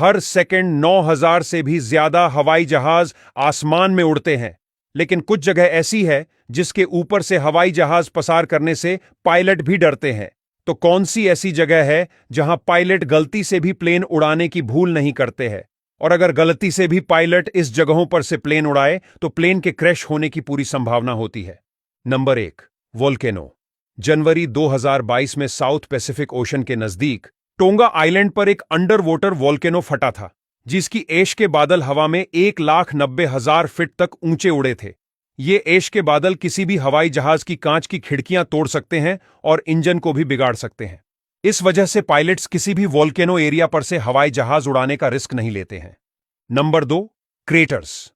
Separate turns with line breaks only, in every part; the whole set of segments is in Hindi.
हर सेकंड 9,000 से भी ज्यादा हवाई जहाज आसमान में उड़ते हैं। लेकिन कुछ जगह ऐसी है जिसके ऊपर से हवाई जहाज पसार करने से पायलट भी डरते हैं। तो कौन सी ऐसी जगह है जहां पायलट गलती से भी प्लेन उड़ाने की भूल नहीं करते हैं? और अगर गलती से भी पायलट इस जगहों पर से प्लेन उड़ाए तो प्लेन के क्रैश होने की पूरी संभावना होती है। Number 1, volcano. जनवरी 2022 में साउथ पैसिफिक ओशन के नजदीक टोंगा आइलैंड पर एक अंडर वाटर वोल्केनो फटा था, जिसकी ऐश के बादल हवा में 1,90,000 फीट तक ऊंचे उड़े थे। ये ऐश के बादल किसी भी हवाई जहाज की कांच की खिड़कियां तोड़ सकते हैं और इंजन को भी बिगाड़ सकते हैं। इस वजह से पायलट्स किसी भी वोल्केनो एरिया पर से हवाई जहाज उड़ाने का रिस्क नहीं लेते हैं। Number 2, craters.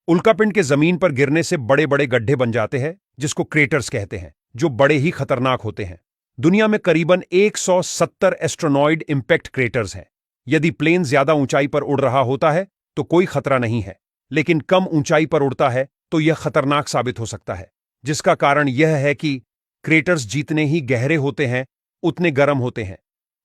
उल्कापिंड के जमीन पर गिरने से बड़े बड़े गड्ढे बन जाते हैं, जिसको क्रेटर्स कहते हैं, जो बड़े ही खतरनाक होते हैं। दुनिया में करीबन 170 एस्ट्रोनॉइड इंपैक्ट क्रेटर्स हैं। यदि प्लेन ज्यादा ऊंचाई पर उड़ रहा होता है तो कोई खतरा नहीं है, लेकिन कम ऊंचाई पर उड़ता है तो यह खतरनाक साबित हो सकता है, जिसका कारण यह है कि क्रेटर्स जितने ही गहरे होते हैं उतने गर्म होते हैं।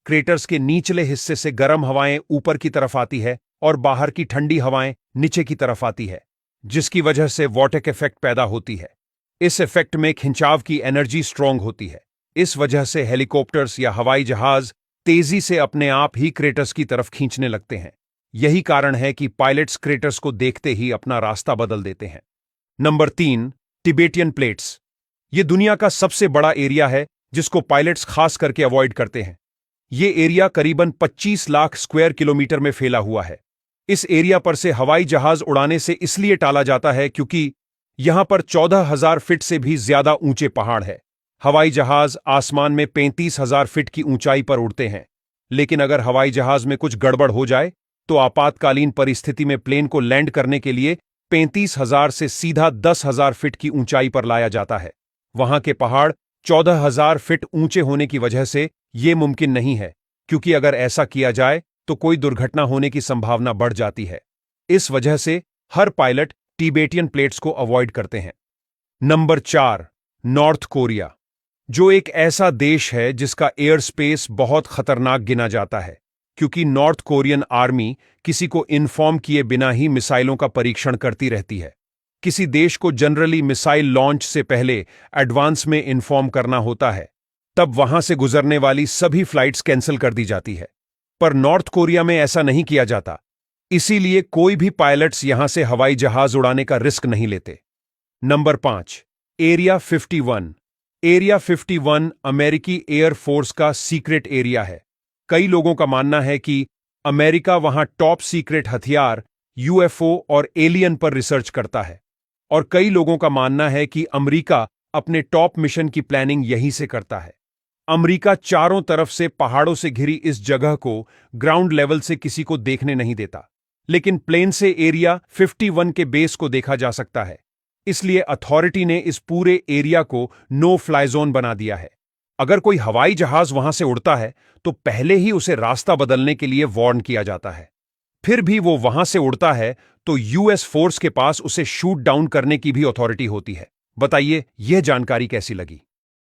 क्रेटर्स के निचले हिस्से से गर्म हवाएं ऊपर की तरफ आती है और बाहर की ठंडी हवाएं नीचे की तरफ आती है, जिसकी वजह से वॉर्टेक इफेक्ट पैदा होती है। इस इफेक्ट में खिंचाव की एनर्जी स्ट्रांग होती है। इस वजह से हेलीकॉप्टर्स या हवाई जहाज तेजी से अपने आप ही क्रेटर्स की तरफ खींचने लगते हैं। यही कारण है कि पायलट्स क्रेटर्स को देखते ही अपना रास्ता बदल देते हैं। Number 3, Tibetan plates. यह दुनिया का सबसे बड़ा एरिया है जिसको पायलट्स खास करके अवॉइड करते हैं। यह एरिया करीबन 25 लाख स्क्वायर किलोमीटर में फैला हुआ है। इस एरिया पर से हवाई जहाज उड़ाने से इसलिए टाला जाता है क्योंकि यहां पर 14,000 फीट से भी ज्यादा ऊंचे पहाड़ है। हवाई जहाज आसमान में 35,000 फीट की ऊंचाई पर उड़ते हैं, लेकिन अगर हवाई जहाज में कुछ गड़बड़ हो जाए तो आपातकालीन परिस्थिति में प्लेन को लैंड करने के लिए 35,000 से सीधा 10,000 फीट की ऊंचाई पर लाया जाता है। वहां के पहाड़ 14,000 फीट ऊंचे होने की वजह से यह मुमकिन नहीं है, क्योंकि अगर ऐसा किया जाए तो कोई दुर्घटना होने की संभावना बढ़ जाती है। इस वजह से हर पायलट टिबेटियन प्लेट्स को अवॉइड करते हैं। नंबर 4, नॉर्थ कोरिया, जो एक ऐसा देश है जिसका एयर स्पेस बहुत खतरनाक गिना जाता है, क्योंकि नॉर्थ कोरियन आर्मी किसी को इन्फॉर्म किए बिना ही मिसाइलों का परीक्षण करती रहती है। किसी देश को जनरली मिसाइल लॉन्च से पहले एडवांस में इन्फॉर्म करना होता है, तब वहां से गुजरने वाली सभी फ्लाइट्स कैंसिल कर दी जाती है। पर नॉर्थ कोरिया में ऐसा नहीं किया जाता, इसीलिए कोई भी पायलट्स यहां से हवाई जहाज उड़ाने का रिस्क नहीं लेते। Number 5, area 51। एरिया 51 अमेरिकी एयर फोर्स का सीक्रेट एरिया है। कई लोगों का मानना है कि अमेरिका वहां टॉप सीक्रेट हथियार, यूएफओ और एलियन पर रिसर्च करता है, और कई लोगों का मानना है कि अमेरिका अपने टॉप मिशन की प्लानिंग यहीं से करता है। अमेरिका चारों तरफ से पहाड़ों से घिरी इस जगह को ग्राउंड लेवल से किसी को देखने नहीं देता, लेकिन प्लेन से एरिया 51 के बेस को देखा जा सकता है। इसलिए अथॉरिटी ने इस पूरे एरिया को नो फ्लाई जोन बना दिया है। अगर कोई हवाई जहाज वहां से उड़ता है तो पहले ही उसे रास्ता बदलने के लिए वार्न किया जाता है। फिर भी वो वहां से उड़ता है तो यूएस फोर्स के पास उसे शूट डाउन करने की भी अथॉरिटी होती है। बताइए, यह जानकारी कैसी लगी?